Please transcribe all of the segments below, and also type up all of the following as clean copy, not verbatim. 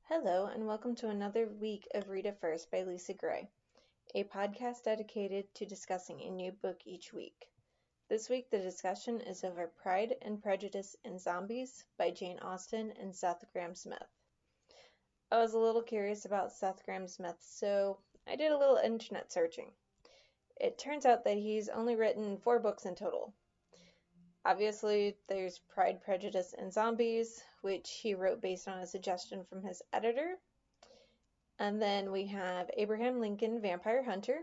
Hello, and welcome to another week of Read It First by Lisa Gray, a podcast dedicated to discussing a new book each week. This week, the discussion is over Pride and Prejudice and Zombies by Jane Austen and Seth Grahame-Smith. I was a little curious about Seth Grahame-Smith, so I did a little internet searching. It turns out that he's only written 4 books in total. Obviously, there's Pride, Prejudice, and Zombies, which he wrote based on a suggestion from his editor. And then we have Abraham Lincoln, Vampire Hunter,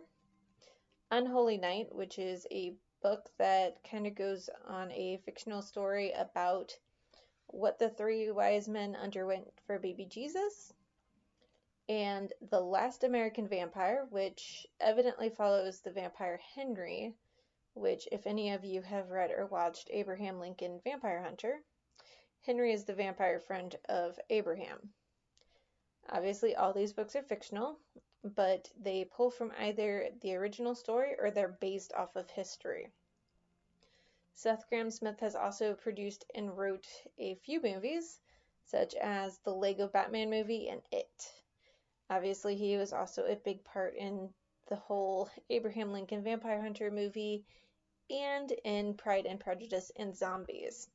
Unholy Night, which is a book that kind of goes on a fictional story about what the 3 wise men underwent for baby Jesus, and The Last American Vampire, which evidently follows the vampire Henry, which, if any of you have read or watched Abraham Lincoln, Vampire Hunter, Henry is the vampire friend of Abraham. Obviously, all these books are fictional, but they pull from either the original story or they're based off of history. Seth Grahame-Smith has also produced and wrote a few movies, such as the Lego Batman movie and It. Obviously, he was also a big part in the whole Abraham Lincoln Vampire Hunter movie and in Pride and Prejudice and Zombies.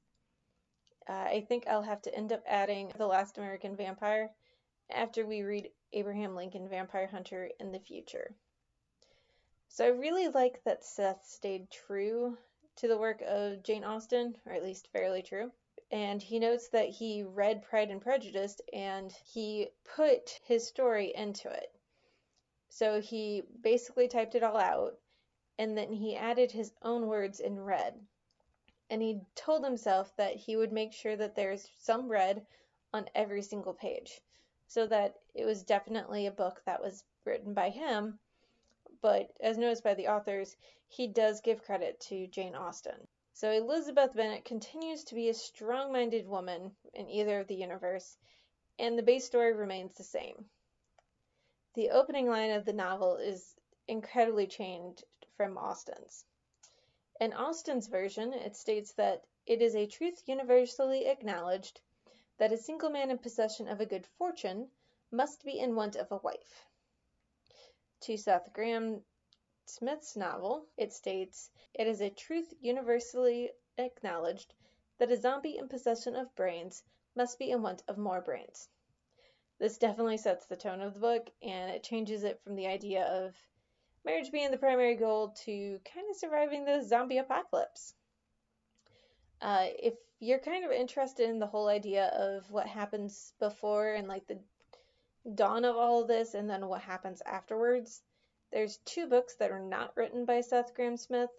I think I'll have to end up adding The Last American Vampire after we read Abraham Lincoln Vampire Hunter in the future. So I really like that Seth stayed true to the work of Jane Austen, or at least fairly true. And he notes that he read Pride and Prejudice and he put his story into it. So he basically typed it all out and then he added his own words in red. And he told himself that he would make sure that there's some red on every single page, so that it was definitely a book that was written by him, but as noticed by the authors, he does give credit to Jane Austen. So Elizabeth Bennet continues to be a strong-minded woman in either of the universe, and the base story remains the same. The opening line of the novel is incredibly changed from Austen's. In Austen's version, it states that it is a truth universally acknowledged that a single man in possession of a good fortune must be in want of a wife. To Seth Grahame-Smith's novel, it states, it is a truth universally acknowledged that a zombie in possession of brains must be in want of more brains. This definitely sets the tone of the book, and it changes it from the idea of marriage being the primary goal to kind of surviving the zombie apocalypse. If you're kind of interested in the whole idea of what happens before and like the dawn of all of this and then what happens afterwards, there's 2 books that are not written by Seth Grahame-Smith,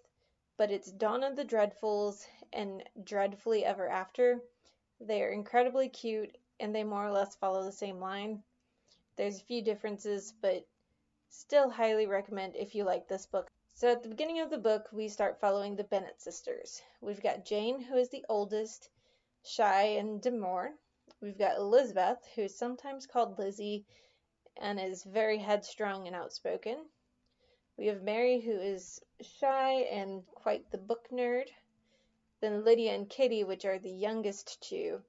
but it's Dawn of the Dreadfuls and Dreadfully Ever After. They are incredibly cute and they more or less follow the same line. There's a few differences, but still highly recommend if you like this book. So at the beginning of the book, we start following the Bennet sisters. We've got Jane, who is the oldest, shy and demure. We've got Elizabeth, who is sometimes called Lizzie and is very headstrong and outspoken. We have Mary, who is shy and quite the book nerd. Then Lydia and Kitty, which are the youngest 2,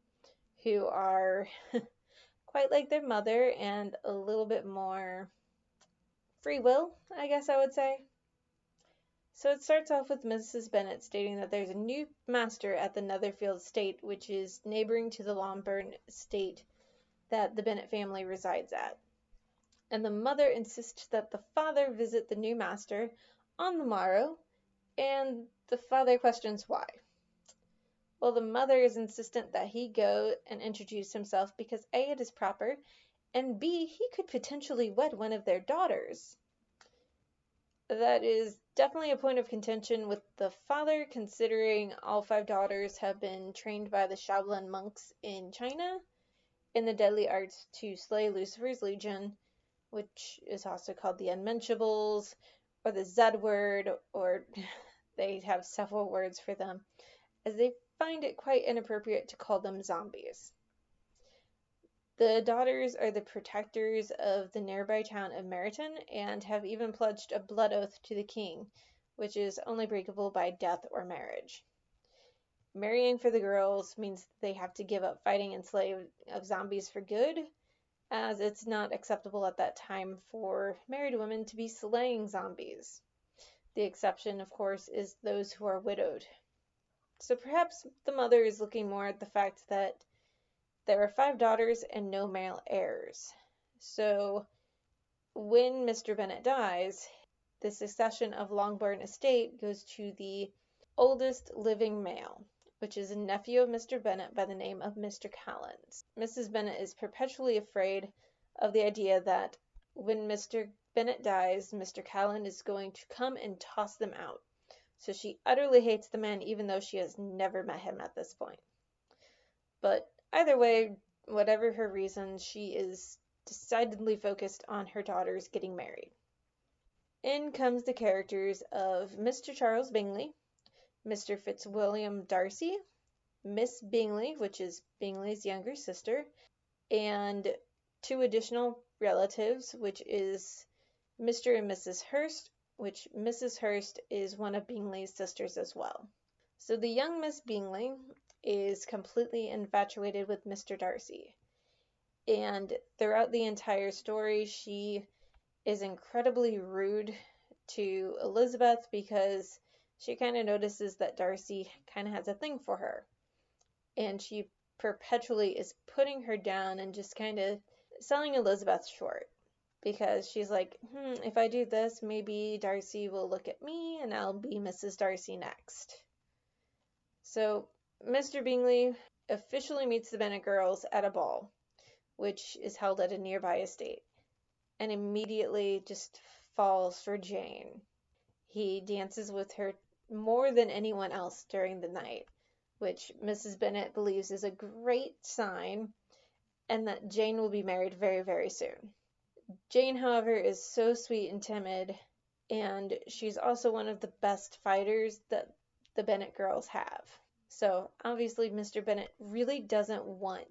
who are quite like their mother and a little bit more free will, I guess I would say. So it starts off with Mrs. Bennet stating that there's a new master at the Netherfield estate, which is neighboring to the Longbourn estate that the Bennet family resides at. And the mother insists that the father visit the new master on the morrow, and the father questions why. Well, the mother is insistent that he go and introduce himself because A, it is proper, and B, he could potentially wed one of their daughters. That is definitely a point of contention with the father, considering all 5 daughters have been trained by the Shaolin monks in China in the deadly arts to slay Lucifer's Legion, which is also called the Unmentionables, or the Z word, or they have several words for them, as they find it quite inappropriate to call them zombies. The daughters are the protectors of the nearby town of Meryton and have even pledged a blood oath to the king, which is only breakable by death or marriage. Marrying for the girls means they have to give up fighting and slay of zombies for good, as it's not acceptable at that time for married women to be slaying zombies. The exception, of course, is those who are widowed. So perhaps the mother is looking more at the fact that there are 5 daughters and no male heirs. So when Mr. Bennet dies, the succession of Longbourn estate goes to the oldest living male, which is a nephew of Mr. Bennet by the name of Mr. Callens. Mrs. Bennet is perpetually afraid of the idea that when Mr. Bennet dies, Mr. Callan is going to come and toss them out. So she utterly hates the man, even though she has never met him at this point. But either way, whatever her reasons, she is decidedly focused on her daughters getting married. In comes the characters of Mr. Charles Bingley, Mr. Fitzwilliam Darcy, Miss Bingley, which is Bingley's younger sister, and 2 additional relatives, which is Mr. and Mrs. Hurst, which Mrs. Hurst is one of Bingley's sisters as well. So the young Miss Bingley is completely infatuated with Mr. Darcy, and throughout the entire story, she is incredibly rude to Elizabeth because she kind of notices that Darcy kind of has a thing for her. And she perpetually is putting her down and just kind of selling Elizabeth short. Because she's like, if I do this, maybe Darcy will look at me and I'll be Mrs. Darcy next. So Mr. Bingley officially meets the Bennet girls at a ball, which is held at a nearby estate, and immediately just falls for Jane. He dances with her more than anyone else during the night, which Mrs. Bennet believes is a great sign, and that Jane will be married very, very soon. Jane, however, is so sweet and timid, and she's also one of the best fighters that the Bennet girls have. So obviously Mr. Bennet really doesn't want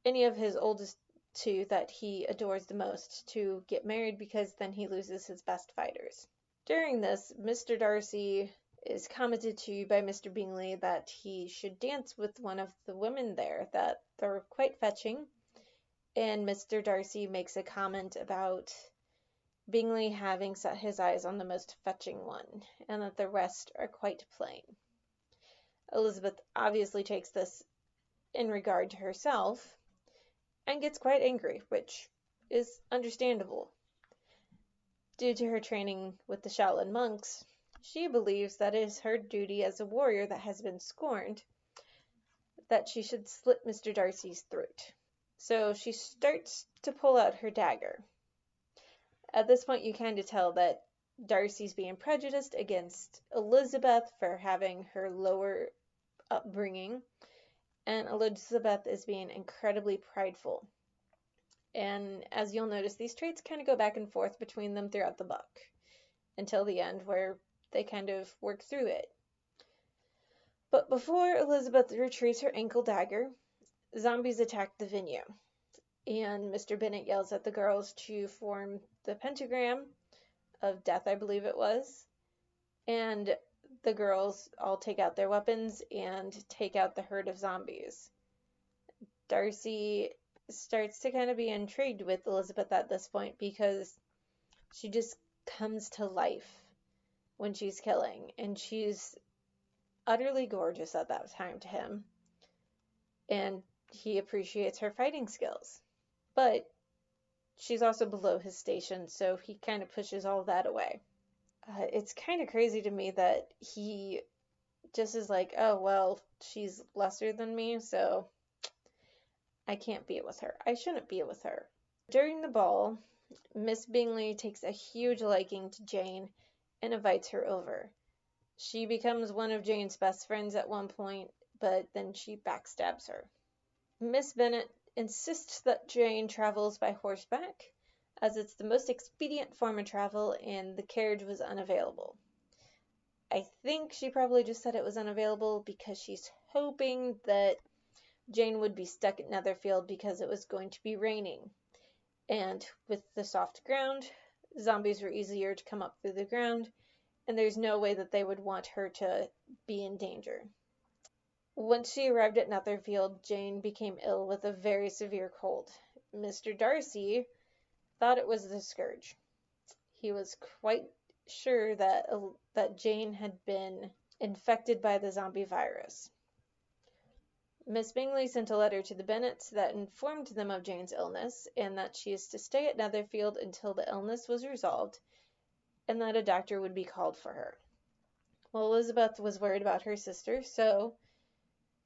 any of his oldest 2 that he adores the most to get married, because then he loses his best fighters. During this, Mr. Darcy is commented to by Mr. Bingley that he should dance with one of the women there, that they're quite fetching, and Mr. Darcy makes a comment about Bingley having set his eyes on the most fetching one, and that the rest are quite plain. Elizabeth obviously takes this in regard to herself, and gets quite angry, which is understandable. Due to her training with the Shaolin monks, she believes that it is her duty as a warrior that has been scorned, that she should slit Mr. Darcy's throat. So she starts to pull out her dagger. At this point, you kind of tell that Darcy's being prejudiced against Elizabeth for having her lower upbringing, and Elizabeth is being incredibly prideful. And as you'll notice, these traits kind of go back and forth between them throughout the book, until the end where they kind of work through it. But before Elizabeth retrieves her ankle dagger, zombies attack the venue, and Mr. Bennet yells at the girls to form the pentagram of death, I believe it was, and the girls all take out their weapons and take out the herd of zombies. Darcy starts to kind of be intrigued with Elizabeth at this point, because she just comes to life when she's killing, and she's utterly gorgeous at that time to him, and he appreciates her fighting skills. But she's also below his station, so he kind of pushes all that away. It's kind of crazy to me that he just is like, oh, well, she's lesser than me, so I can't be with her. I shouldn't be with her. During the ball, Miss Bingley takes a huge liking to Jane and invites her over. She becomes one of Jane's best friends at one point, but then she backstabs her. Miss Bennet insists that Jane travels by horseback, as it's the most expedient form of travel and the carriage was unavailable. I think she probably just said it was unavailable because she's hoping that Jane would be stuck at Netherfield because it was going to be raining. And with the soft ground, zombies were easier to come up through the ground, and there's no way that they would want her to be in danger. Once she arrived at Netherfield, Jane became ill with a very severe cold, Mr. Darcy thought it was the scourge. He was quite sure that Jane had been infected by the zombie virus. Miss Bingley sent a letter to the Bennets that informed them of Jane's illness, and that she is to stay at Netherfield until the illness was resolved, and that a doctor would be called for her. Well, Elizabeth was worried about her sister, so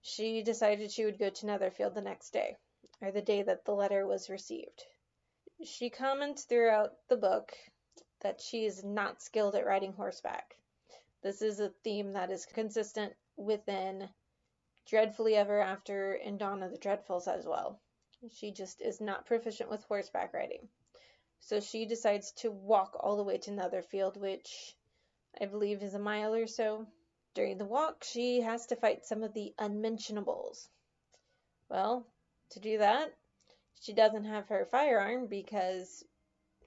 she decided she would go to Netherfield the next day, or the day that the letter was received. She comments throughout the book that she is not skilled at riding horseback. This is a theme that is consistent within Dreadfully Ever After and Dawn of the Dreadfuls as well. She just is not proficient with horseback riding. So she decides to walk all the way to Netherfield, which I believe is a mile or so. During the walk, she has to fight some of the unmentionables. Well, to do that, she doesn't have her firearm because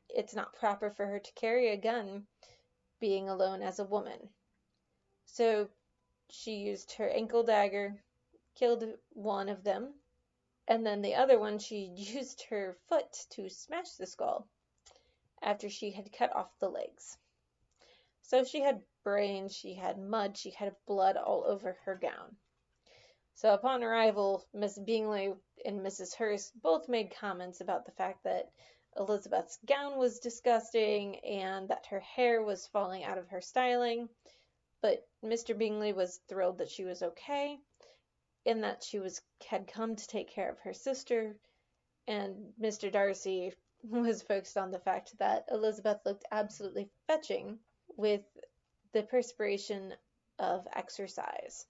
it's not proper for her to carry a gun being alone as a woman. So she used her ankle dagger, killed one of them, and then the other one she used her foot to smash the skull after she had cut off the legs. So she had brains, she had mud, she had blood all over her gown. So upon arrival, Miss Bingley and Mrs. Hurst both made comments about the fact that Elizabeth's gown was disgusting and that her hair was falling out of her styling, but Mr. Bingley was thrilled that she was okay and that she had come to take care of her sister, and Mr. Darcy was focused on the fact that Elizabeth looked absolutely fetching with the perspiration of exercise.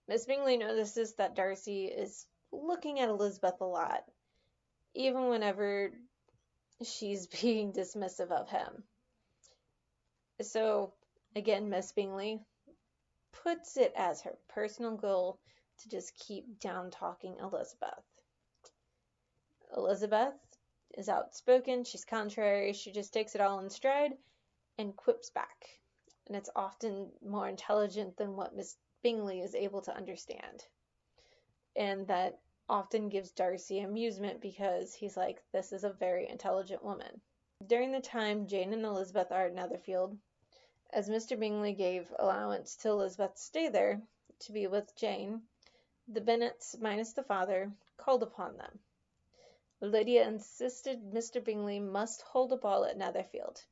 Miss Bingley notices that Darcy is looking at Elizabeth a lot, even whenever she's being dismissive of him. So, again, Miss Bingley puts it as her personal goal to just keep down-talking Elizabeth. Elizabeth is outspoken, she's contrary, she just takes it all in stride and quips back. And it's often more intelligent than what Miss Bingley is able to understand. And that often gives Darcy amusement because he's like, this is a very intelligent woman. During the time Jane and Elizabeth are at Netherfield, as Mr. Bingley gave allowance to Elizabeth to stay there to be with Jane, the Bennets, minus the father, called upon them. Lydia insisted Mr. Bingley must hold a ball at Netherfield.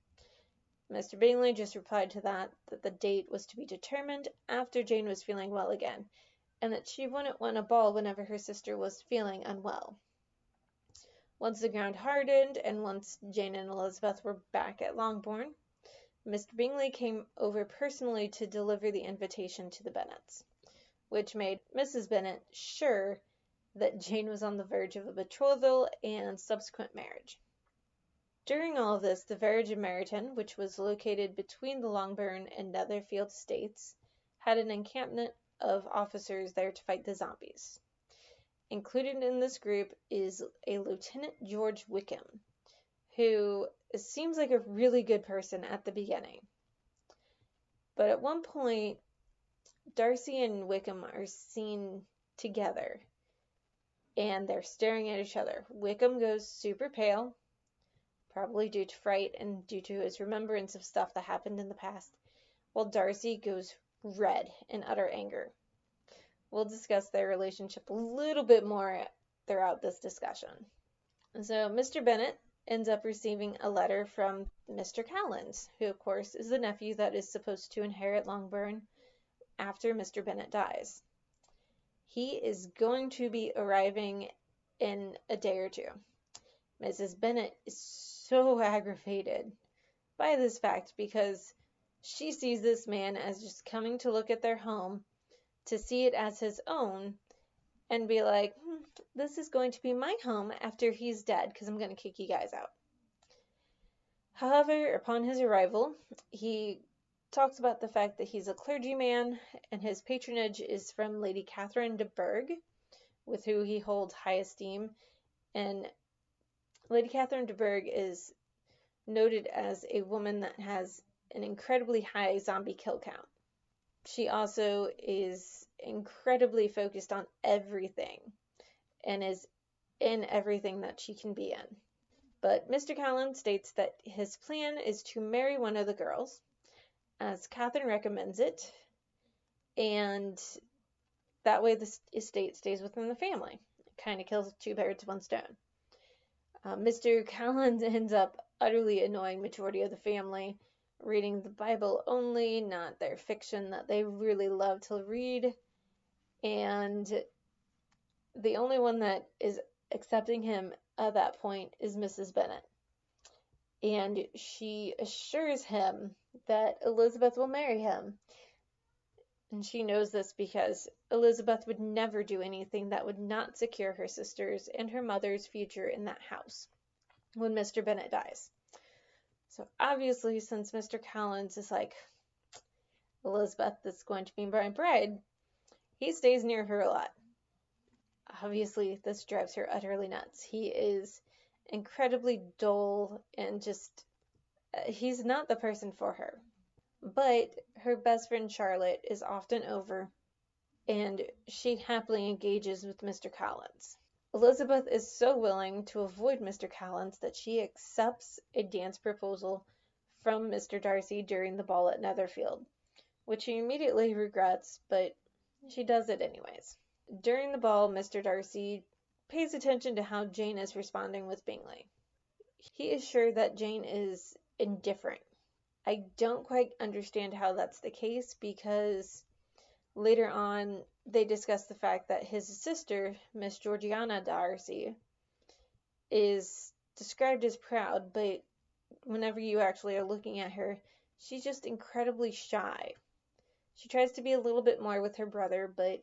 Mr. Bingley just replied to that the date was to be determined after Jane was feeling well again, and that she wouldn't want a ball whenever her sister was feeling unwell. Once the ground hardened, and once Jane and Elizabeth were back at Longbourn, Mr. Bingley came over personally to deliver the invitation to the Bennets, which made Mrs. Bennet sure that Jane was on the verge of a betrothal and subsequent marriage. During all of this, the Vicarage of Meryton, which was located between the Longbourn and Netherfield estates, had an encampment of officers there to fight the zombies. Included in this group is a Lieutenant George Wickham, who seems like a really good person at the beginning. But at one point, Darcy and Wickham are seen together, and they're staring at each other. Wickham goes super pale, probably due to fright and due to his remembrance of stuff that happened in the past, while Darcy goes red in utter anger. We'll discuss their relationship a little bit more throughout this discussion. So Mr. Bennet ends up receiving a letter from Mr. Cowlands, who of course is the nephew that is supposed to inherit Longbourn after Mr. Bennet dies. He is going to be arriving in a day or two. Mrs. Bennet is so aggravated by this fact because she sees this man as just coming to look at their home, to see it as his own, and be like, this is going to be my home after he's dead because I'm going to kick you guys out. However, upon his arrival, he talks about the fact that he's a clergyman and his patronage is from Lady Catherine de Bourgh, with who he holds high esteem, and Lady Catherine de Bourgh is noted as a woman that has an incredibly high zombie kill count. She also is incredibly focused on everything and is in everything that she can be in. But Mr. Collins states that his plan is to marry one of the girls, as Catherine recommends it, and that way the estate stays within the family. It kind of kills two birds with one stone. Mr. Collins ends up utterly annoying majority of the family, reading the Bible only, not their fiction that they really love to read, and the only one that is accepting him at that point is Mrs. Bennet. And she assures him that Elizabeth will marry him. And she knows this because Elizabeth would never do anything that would not secure her sister's and her mother's future in that house when Mr. Bennet dies. So obviously, since Mr. Collins is like, Elizabeth is going to be my bride, he stays near her a lot. Obviously, this drives her utterly nuts. He is incredibly dull and just, he's not the person for her. But her best friend Charlotte is often over, and she happily engages with Mr. Collins. Elizabeth is so willing to avoid Mr. Collins that she accepts a dance proposal from Mr. Darcy during the ball at Netherfield, which she immediately regrets, but she does it anyways. During the ball, Mr. Darcy pays attention to how Jane is responding with Bingley. He is sure that Jane is indifferent. I don't quite understand how that's the case because later on they discuss the fact that his sister, Miss Georgiana Darcy, is described as proud, but whenever you actually are looking at her, she's just incredibly shy. She tries to be a little bit more with her brother, but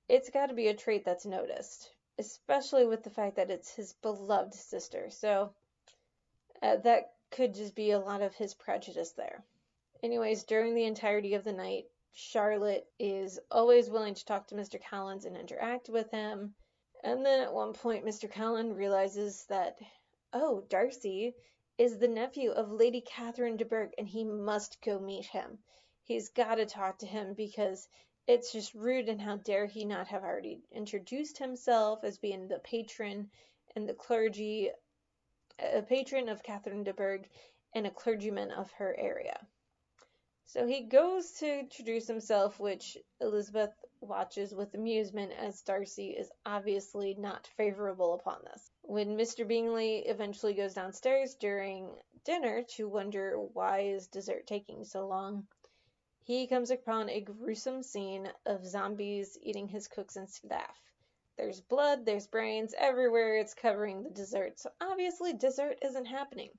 it's got to be a trait that's noticed, especially with the fact that it's his beloved sister. So that could just be a lot of his prejudice there. Anyways, during the entirety of the night, Charlotte is always willing to talk to Mr. Collins and interact with him. And then at one point, Mr. Collins realizes that, oh, Darcy is the nephew of Lady Catherine de Bourgh, and he must go meet him. He's got to talk to him because it's just rude, and how dare he not have already introduced himself as being the patron and the clergy, a patron of Catherine de Bourgh and a clergyman of her area. So he goes to introduce himself, which Elizabeth watches with amusement as Darcy is obviously not favorable upon this. When Mr. Bingley eventually goes downstairs during dinner to wonder why is dessert taking so long, he comes upon a gruesome scene of zombies eating his cooks and staff. There's blood, there's brains, everywhere it's covering the dessert, so obviously dessert isn't happening.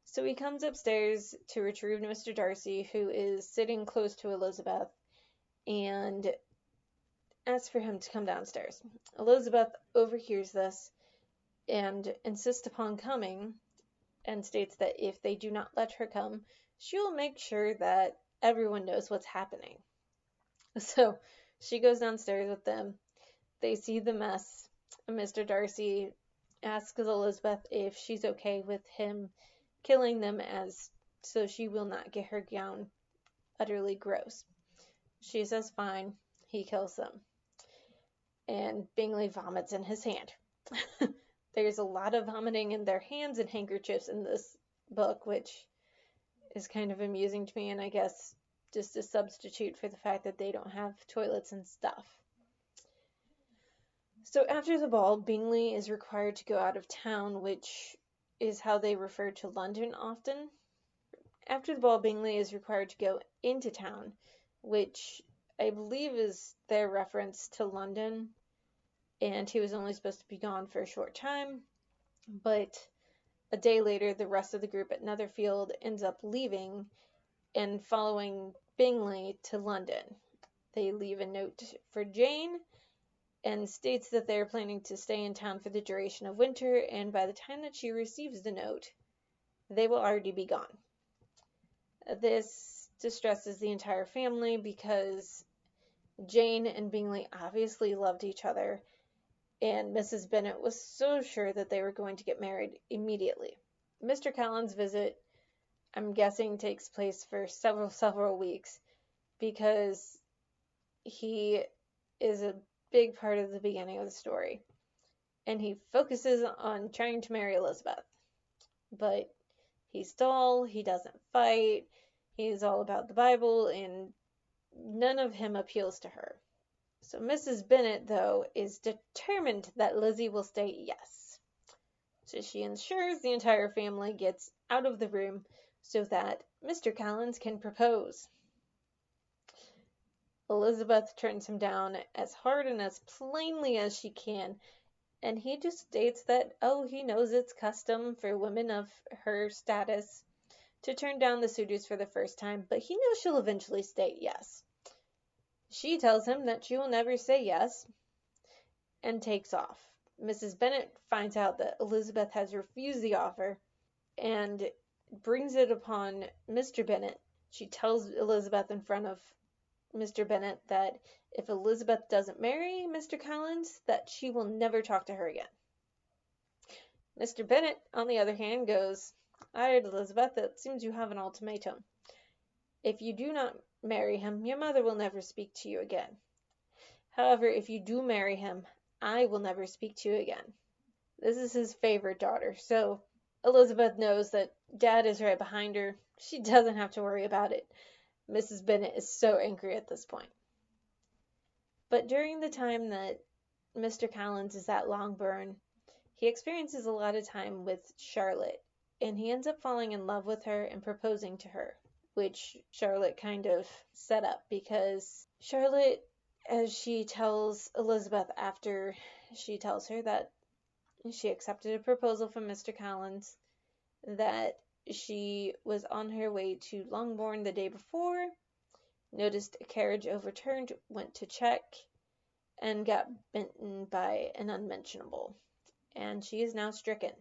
So he comes upstairs to retrieve Mr. Darcy, who is sitting close to Elizabeth, and asks for him to come downstairs. Elizabeth overhears this and insists upon coming, and states that if they do not let her come, she'll make sure that everyone knows what's happening. So she goes downstairs with them. They see the mess. Mr. Darcy asks Elizabeth if she's okay with him killing them, as so she will not get her gown utterly gross. She says fine. He kills them. And Bingley vomits in his hand. There's a lot of vomiting in their hands and handkerchiefs in this book, which is kind of amusing to me, and I guess just a substitute for the fact that they don't have toilets and stuff. So after the ball, Bingley is required to go out of town, which is how they refer to London often. After the ball, Bingley is required to go into town, which I believe is their reference to London, and he was only supposed to be gone for a short time, but a day later, the rest of the group at Netherfield ends up leaving and following Bingley to London. They leave a note for Jane and states that they are planning to stay in town for the duration of winter, and by the time that she receives the note, they will already be gone. This distresses the entire family because Jane and Bingley obviously loved each other, and Mrs. Bennet was so sure that they were going to get married immediately. Mr. Collins' visit, I'm guessing, takes place for several weeks because he is a big part of the beginning of the story. and he focuses on trying to marry Elizabeth. But he's dull, he doesn't fight, he's all about the Bible, and none of him appeals to her. So Mrs. Bennet, though, is determined that Lizzie will stay yes. So she ensures the entire family gets out of the room so that Mr. Collins can propose. Elizabeth turns him down as hard and as plainly as she can, and he just states that, oh, he knows it's custom for women of her status to turn down the suitors for the first time, but he knows she'll eventually state yes. She tells him that she will never say yes and takes off. Mrs. Bennet finds out that Elizabeth has refused the offer and brings it upon Mr. Bennet. She tells Elizabeth in front of Mr. Bennet that if Elizabeth doesn't marry Mr. Collins, that she will never talk to her again. Mr. Bennet, on the other hand, goes, "All right, Elizabeth, it seems you have an ultimatum. If you do not marry him, your mother will never speak to you again. However, if you do marry him, I will never speak to you again." This is his favorite daughter, so Elizabeth knows that Dad is right behind her. She doesn't have to worry about it. Mrs. Bennet is so angry at this point. But during the time that Mr. Collins is at Longbourn, he experiences a lot of time with Charlotte, and he ends up falling in love with her and proposing to her, which Charlotte kind of set up, because Charlotte, as she tells Elizabeth after she tells her that she accepted a proposal from Mr. Collins, that she was on her way to Longbourn the day before, noticed a carriage overturned, went to check, and got bitten by an unmentionable, and she is now stricken.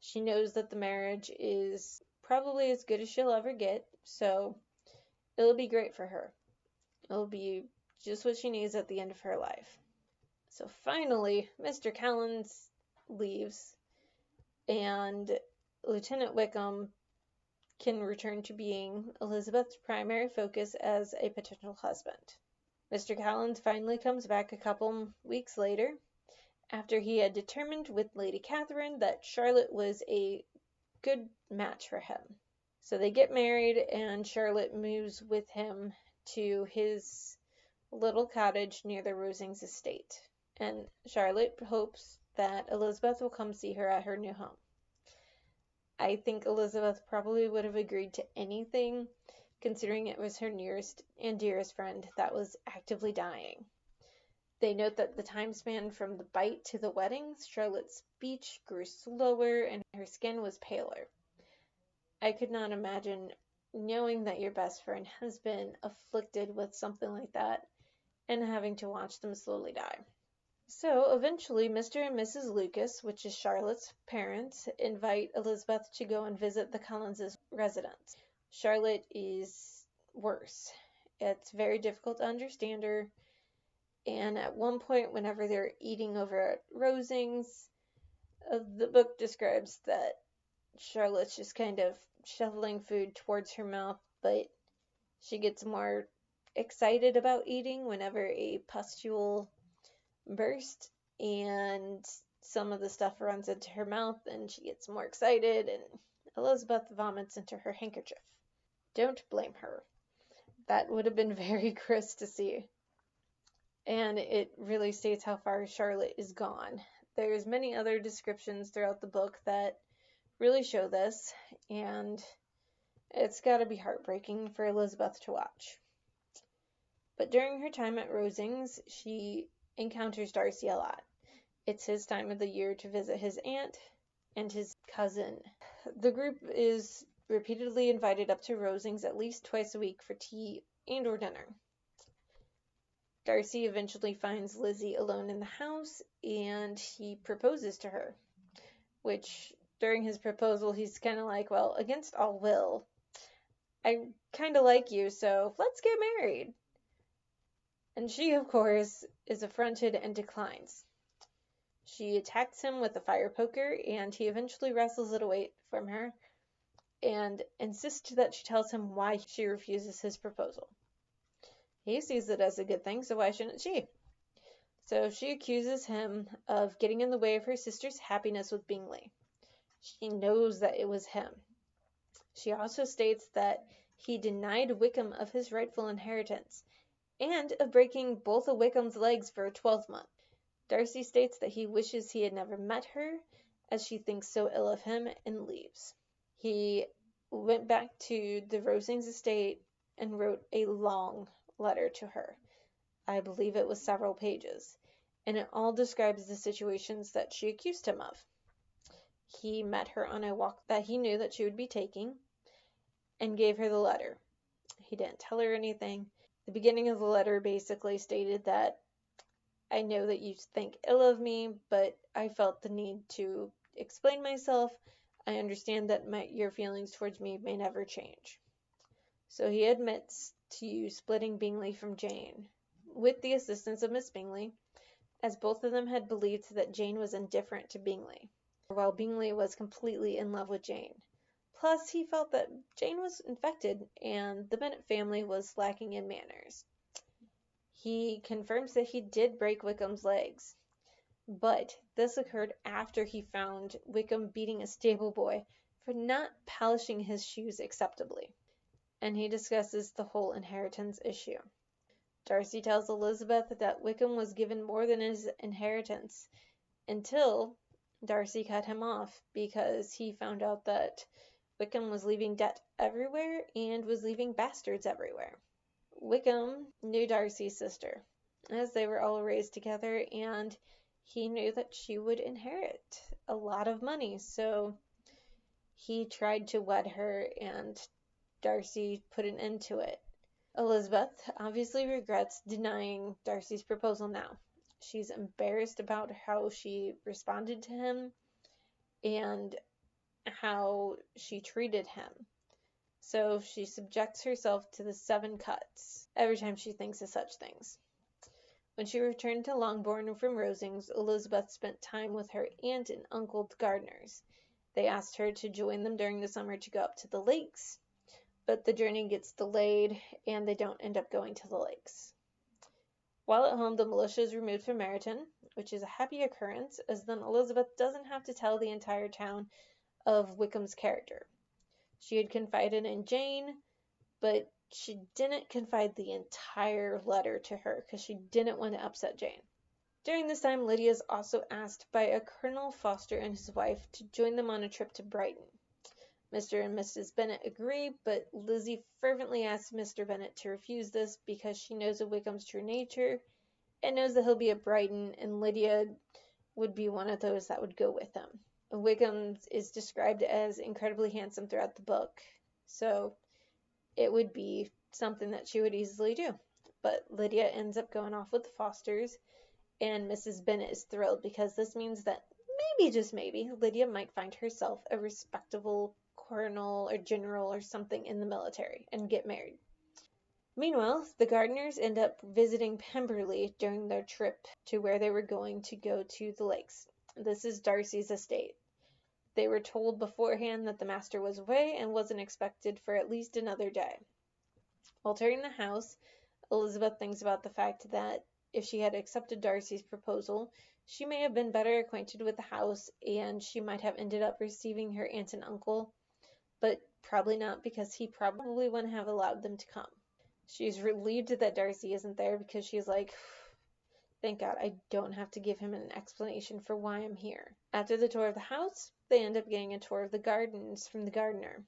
She knows that the marriage is probably as good as she'll ever get, so it'll be great for her. It'll be just what she needs at the end of her life. So finally, Mr. Collins leaves, and Lieutenant Wickham can return to being Elizabeth's primary focus as a potential husband. Mr. Collins finally comes back a couple weeks later, after he had determined with Lady Catherine that Charlotte was a good match for him. So they get married, and Charlotte moves with him to his little cottage near the Rosings estate. And Charlotte hopes that Elizabeth will come see her at her new home. I think Elizabeth probably would have agreed to anything, considering it was her nearest and dearest friend that was actively dying. They note that the time span from the bite to the wedding, Charlotte's speech grew slower and her skin was paler. I could not imagine knowing that your best friend has been afflicted with something like that and having to watch them slowly die. So eventually Mr. and Mrs. Lucas, which is Charlotte's parents, invite Elizabeth to go and visit the Collins' residence. Charlotte is worse. It's very difficult to understand her. And at one point, whenever they're eating over at Rosings, the book describes that Charlotte's just kind of shoveling food towards her mouth, but she gets more excited about eating whenever a pustule bursts and some of the stuff runs into her mouth, and she gets more excited, and Elizabeth vomits into her handkerchief. Don't blame her. That would have been very gross to see. And it really states how far Charlotte is gone. There's many other descriptions throughout the book that really show this, and it's got to be heartbreaking for Elizabeth to watch. But during her time at Rosings, she encounters Darcy a lot. It's his time of the year to visit his aunt and his cousin. The group is repeatedly invited up to Rosings at least twice a week for tea and or dinner. Darcy eventually finds Lizzie alone in the house, and he proposes to her, which during his proposal he's kind of like, well, against all will, I kind of like you, so let's get married. And she, of course, is affronted and declines. She attacks him with a fire poker, and he eventually wrestles it away from her and insists that she tells him why she refuses his proposal. He sees it as a good thing, so why shouldn't she? So she accuses him of getting in the way of her sister's happiness with Bingley. She knows that it was him. She also states that he denied Wickham of his rightful inheritance, and of breaking both of Wickham's legs for a 12th. Darcy states that he wishes he had never met her, as she thinks so ill of him, and leaves. He went back to the Rosings estate and wrote a long letter to her. I believe it was several pages, and it all describes the situations that she accused him of. He met her on a walk that he knew that she would be taking, and gave her the letter. He didn't tell her anything. The beginning of the letter basically stated that, I know that you think ill of me, but I felt the need to explain myself. I understand that your feelings towards me may never change. So he admits to splitting Bingley from Jane, with the assistance of Miss Bingley, as both of them had believed that Jane was indifferent to Bingley, while Bingley was completely in love with Jane. Plus, he felt that Jane was infected and the Bennet family was lacking in manners. He confirms that he did break Wickham's legs, but this occurred after he found Wickham beating a stable boy for not polishing his shoes acceptably. And he discusses the whole inheritance issue. Darcy tells Elizabeth that Wickham was given more than his inheritance until Darcy cut him off because he found out that Wickham was leaving debt everywhere and was leaving bastards everywhere. Wickham knew Darcy's sister, as they were all raised together, and he knew that she would inherit a lot of money, so he tried to wed her, and Darcy put an end to it. Elizabeth obviously regrets denying Darcy's proposal now. She's embarrassed about how she responded to him and how she treated him. So she subjects herself to the 7 cuts every time she thinks of such things. When she returned to Longbourn from Rosings, Elizabeth spent time with her aunt and uncle, the Gardiners. They asked her to join them during the summer to go up to the lakes, but the journey gets delayed and they don't end up going to the lakes. While at home, the militia is removed from Meryton, which is a happy occurrence, as then Elizabeth doesn't have to tell the entire town of Wickham's character. She had confided in Jane, but she didn't confide the entire letter to her because she didn't want to upset Jane. During this time, Lydia is also asked by a Colonel Foster and his wife to join them on a trip to Brighton. Mr. and Mrs. Bennet agree, but Lizzie fervently asks Mr. Bennet to refuse this because she knows of Wickham's true nature and knows that he'll be at Brighton, and Lydia would be one of those that would go with him. Wickham is described as incredibly handsome throughout the book, so it would be something that she would easily do. But Lydia ends up going off with the Fosters, and Mrs. Bennet is thrilled because this means that maybe, just maybe, Lydia might find herself a respectable colonel or general or something in the military and get married. Meanwhile, the Gardiners end up visiting Pemberley during their trip to where they were going to go to the lakes. This is Darcy's estate. They were told beforehand that the master was away and wasn't expected for at least another day. While touring the house, Elizabeth thinks about the fact that if she had accepted Darcy's proposal, she may have been better acquainted with the house and she might have ended up receiving her aunt and uncle, but probably not because he probably wouldn't have allowed them to come. She's relieved that Darcy isn't there because she's like, thank God I don't have to give him an explanation for why I'm here. After the tour of the house, they end up getting a tour of the gardens from the gardener.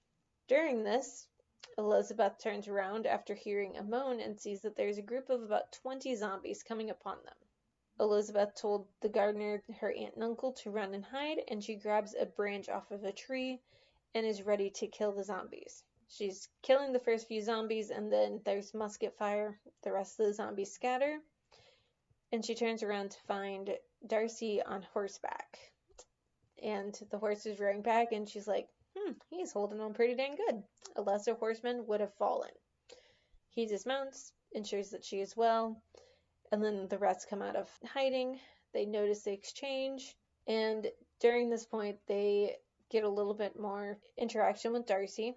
During this, Elizabeth turns around after hearing a moan and sees that there's a group of about 20 zombies coming upon them. Elizabeth told the gardener, her aunt and uncle, to run and hide, and she grabs a branch off of a tree and is ready to kill the zombies. She's killing the first few zombies, and then there's musket fire. The rest of the zombies scatter, and she turns around to find Darcy on horseback. And the horse is rearing back, and she's like, he's holding on pretty dang good. A lesser horseman would have fallen. He dismounts, ensures that she is well, and then the rest come out of hiding. They notice the exchange, and during this point, they get a little bit more interaction with Darcy.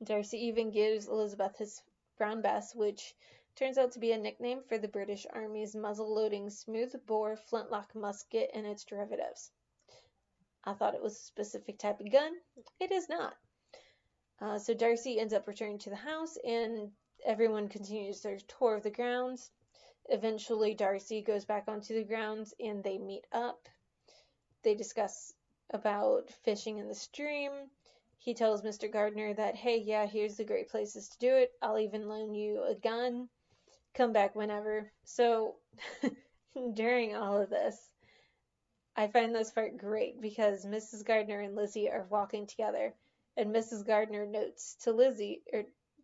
Darcy even gives Elizabeth his brown bess, which Turns out to be a nickname for the British Army's muzzle-loading smooth-bore flintlock musket and its derivatives. I thought it was a specific type of gun. It is not. So Darcy ends up returning to the house, and everyone continues their tour of the grounds. Eventually, Darcy goes back onto the grounds, and they meet up. They discuss about fishing in the stream. He tells Mr. Gardner that, hey, yeah, here's the great places to do it. I'll even loan you a gun. Come back whenever. So, during all of this, I find this part great because Mrs. Gardner and Lizzie are walking together, and Mrs. Gardner notes to Lizzie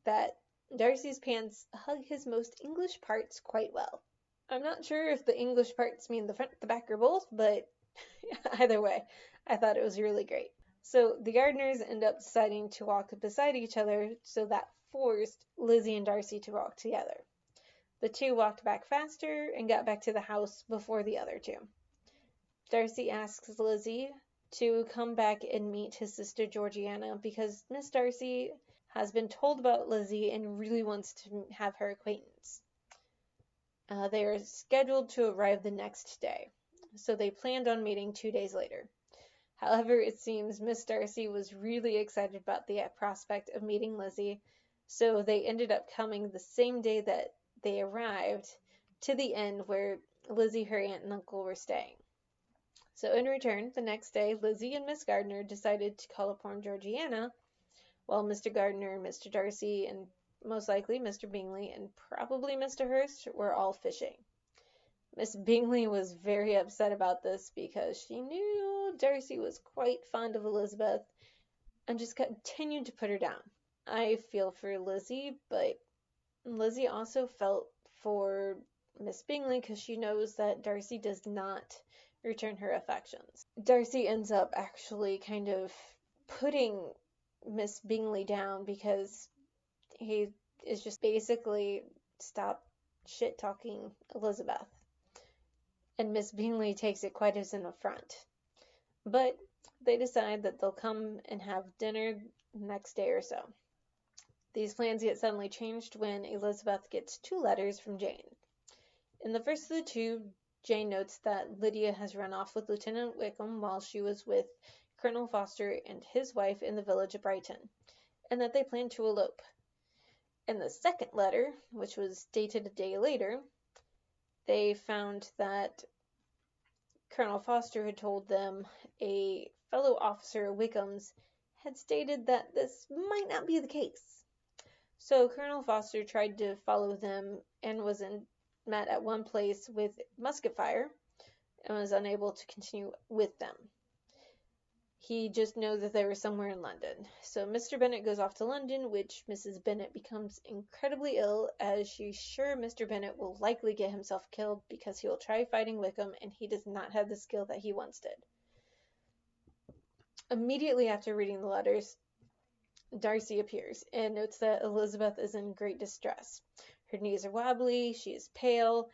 that Darcy's pants hug his most English parts quite well. I'm not sure if the English parts mean the front, the back, or both, but either way, I thought it was really great. So the Gardners end up deciding to walk beside each other, so that forced Lizzie and Darcy to walk together. The two walked back faster and got back to the house before the other two. Darcy asks Lizzie to come back and meet his sister Georgiana because Miss Darcy has been told about Lizzie and really wants to have her acquaintance. They are scheduled to arrive the next day, so they planned on meeting 2 days later. However, it seems Miss Darcy was really excited about the prospect of meeting Lizzie, so they ended up coming the same day that they arrived to the inn where Lizzie, her aunt, and uncle were staying. So in return, the next day, Lizzie and Miss Gardner decided to call upon Georgiana, while Mr. Gardner, Mr. Darcy, and most likely Mr. Bingley, and probably Mr. Hurst were all fishing. Miss Bingley was very upset about this because she knew Darcy was quite fond of Elizabeth and just continued to put her down. I feel for Lizzie, but Lizzie also felt for Miss Bingley because she knows that Darcy does not return her affections. Darcy ends up actually kind of putting Miss Bingley down because he is just basically stop shit talking Elizabeth. And Miss Bingley takes it quite as an affront. But they decide that they'll come and have dinner next day or so. These plans get suddenly changed when Elizabeth gets 2 letters from Jane. In the first of the 2, Jane notes that Lydia has run off with Lieutenant Wickham while she was with Colonel Foster and his wife in the village of Brighton, and that they plan to elope. In the second letter, which was dated a day later, they found that Colonel Foster had told them a fellow officer, Wickham's, had stated that this might not be the case. So Colonel Foster tried to follow them and was met at one place with musket fire and was unable to continue with them. He just knows that they were somewhere in London. So Mr. Bennet goes off to London, which Mrs. Bennet becomes incredibly ill, as she's sure Mr. Bennet will likely get himself killed because he will try fighting Wickham, and he does not have the skill that he once did. Immediately after reading the letters, Darcy appears and notes that Elizabeth is in great distress. Her knees are wobbly, she is pale,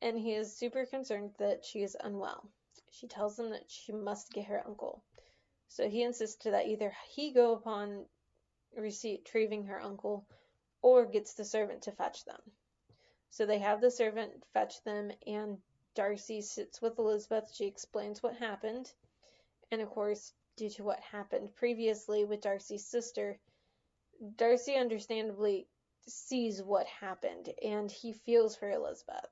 and he is super concerned that she is unwell. She tells him that she must get her uncle. So he insists that either he go upon retrieving her uncle or gets the servant to fetch them. So they have the servant fetch them, and Darcy sits with Elizabeth. She explains what happened, and of course, due to what happened previously with Darcy's sister, Darcy understandably sees what happened, and he feels for Elizabeth.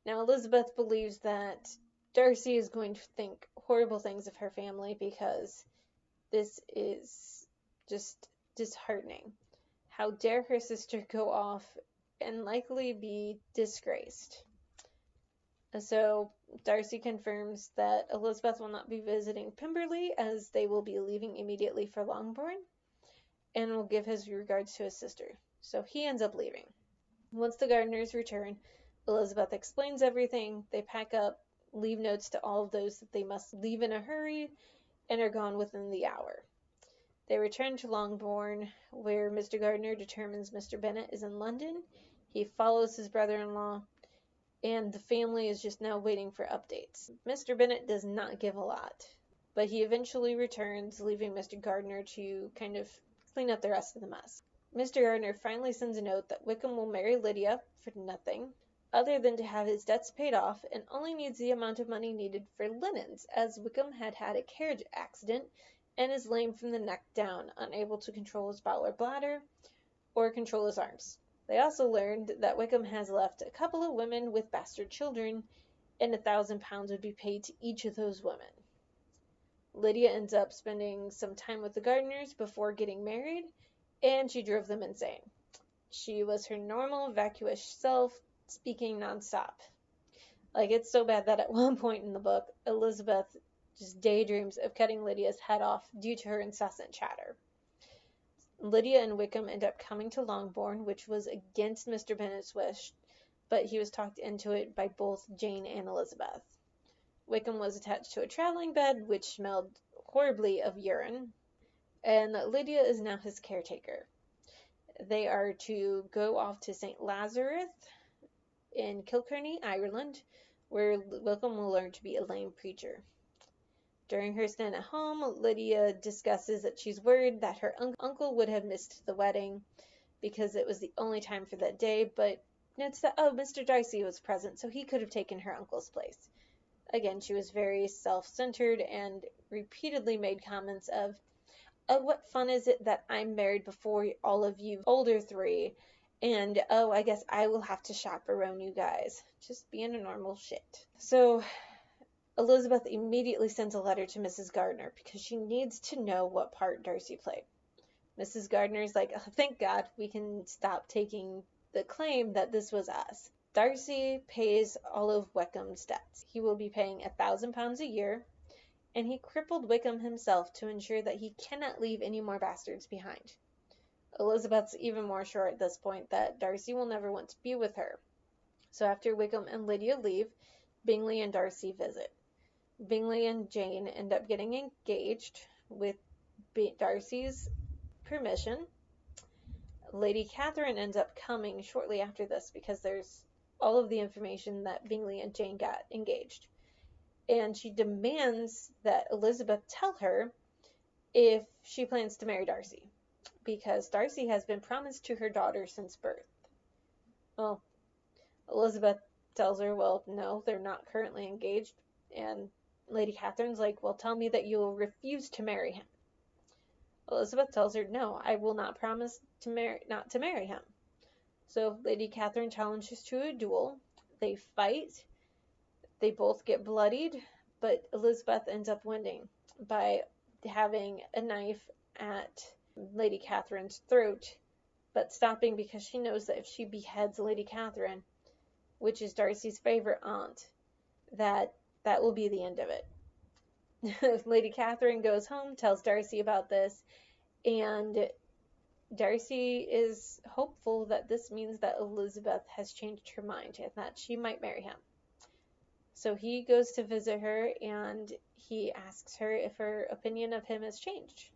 Now, Elizabeth believes that Darcy is going to think horrible things of her family because this is just disheartening. How dare her sister go off and likely be disgraced? So Darcy confirms that Elizabeth will not be visiting Pemberley as they will be leaving immediately for Longbourn, and will give his regards to his sister. So he ends up leaving. Once the Gardners return, Elizabeth explains everything. They pack up, leave notes to all of those that they must leave in a hurry, and are gone within the hour. They return to Longbourn, where Mr. Gardner determines Mr. Bennet is in London. He follows his brother-in-law, and the family is just now waiting for updates. Mr. Bennet does not give a lot, but he eventually returns, leaving Mr. Gardner to kind of clean up the rest of the mess. Mr. Gardner finally sends a note that Wickham will marry Lydia for nothing, other than to have his debts paid off, and only needs the amount of money needed for linens, as Wickham had had a carriage accident and is lame from the neck down, unable to control his bowel or bladder, or control his arms. They also learned that Wickham has left a couple of women with bastard children, and £1,000 would be paid to each of those women. Lydia ends up spending some time with the Gardners before getting married, and she drove them insane. She was her normal, vacuous self, speaking nonstop. Like, it's so bad that at one point in the book, Elizabeth just daydreams of cutting Lydia's head off due to her incessant chatter. Lydia and Wickham end up coming to Longbourn, which was against Mr. Bennet's wish, but he was talked into it by both Jane and Elizabeth. Wickham was attached to a traveling bed, which smelled horribly of urine, and Lydia is now his caretaker. They are to go off to St. Lazarus in Kilkenny, Ireland, where Wickham will learn to be a lame preacher. During her stint at home, Lydia discusses that she's worried that her uncle would have missed the wedding because it was the only time for that day, but notes that, Mr. Darcy was present, so he could have taken her uncle's place. Again, she was very self-centered and repeatedly made comments of, what fun is it that I'm married before all of you older three, and I guess I will have to chaperone you guys. Just being a normal shit. So Elizabeth immediately sends a letter to Mrs. Gardner because she needs to know what part Darcy played. Mrs. Gardner's like, thank God we can stop taking the claim that this was us. Darcy pays all of Wickham's debts. He will be paying £1,000 a year, and he crippled Wickham himself to ensure that he cannot leave any more bastards behind. Elizabeth's even more sure at this point that Darcy will never want to be with her. So after Wickham and Lydia leave, Bingley and Darcy visit. Bingley and Jane end up getting engaged with Darcy's permission. Lady Catherine ends up coming shortly after this because there's all of the information that Bingley and Jane got engaged. And she demands that Elizabeth tell her if she plans to marry Darcy, because Darcy has been promised to her daughter since birth. Well, Elizabeth tells her, well, no, they're not currently engaged, and Lady Catherine's like, well, tell me that you will refuse to marry him. Elizabeth tells her, no, I will not promise not to marry him. So Lady Catherine challenges to a duel. They fight. They both get bloodied, but Elizabeth ends up winning by having a knife at Lady Catherine's throat, but stopping because she knows that if she beheads Lady Catherine, which is Darcy's favorite aunt, that will be the end of it. Lady Catherine goes home, tells Darcy about this, and Darcy is hopeful that this means that Elizabeth has changed her mind and that she might marry him. So he goes to visit her and he asks her if her opinion of him has changed.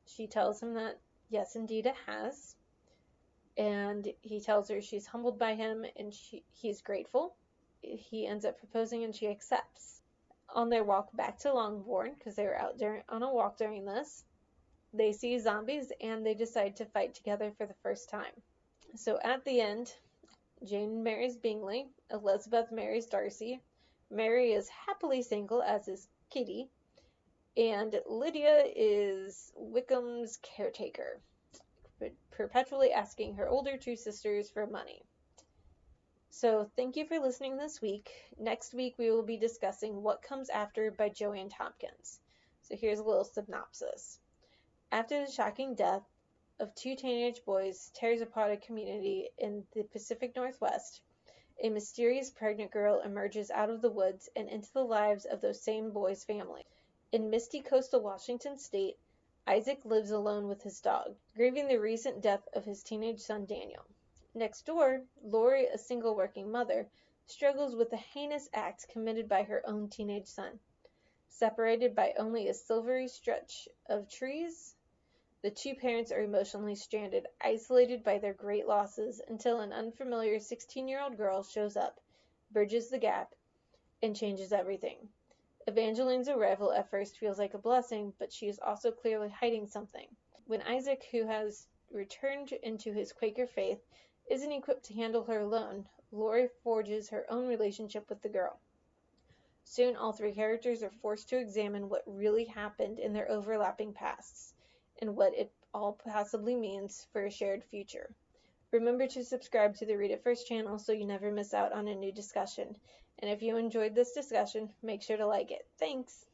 She tells him that yes, indeed it has. And he tells her she's humbled by him and he's grateful. He ends up proposing and she accepts. On their walk back to Longbourn, because they were out on a walk during this, they see zombies and they decide to fight together for the first time. So at the end, Jane marries Bingley, Elizabeth marries Darcy, Mary is happily single, as is Kitty, and Lydia is Wickham's caretaker, perpetually asking her older two sisters for money. So thank you for listening this week. Next week we will be discussing What Comes After by Joanne Tompkins. So here's a little synopsis. After the shocking death of two teenage boys tears apart a community in the Pacific Northwest, a mysterious pregnant girl emerges out of the woods and into the lives of those same boys' families. In misty coastal Washington state, Isaac lives alone with his dog, grieving the recent death of his teenage son Daniel. Next door, Lori, a single working mother, struggles with a heinous act committed by her own teenage son. Separated by only a silvery stretch of trees, the two parents are emotionally stranded, isolated by their great losses, until an unfamiliar 16-year-old girl shows up, bridges the gap, and changes everything. Evangeline's arrival at first feels like a blessing, but she is also clearly hiding something. When Isaac, who has returned into his Quaker faith, isn't equipped to handle her alone. Laurie forges her own relationship with the girl. Soon, all three characters are forced to examine what really happened in their overlapping pasts, and what it all possibly means for a shared future. Remember to subscribe to the Read It First channel so you never miss out on a new discussion. And if you enjoyed this discussion, make sure to like it. Thanks!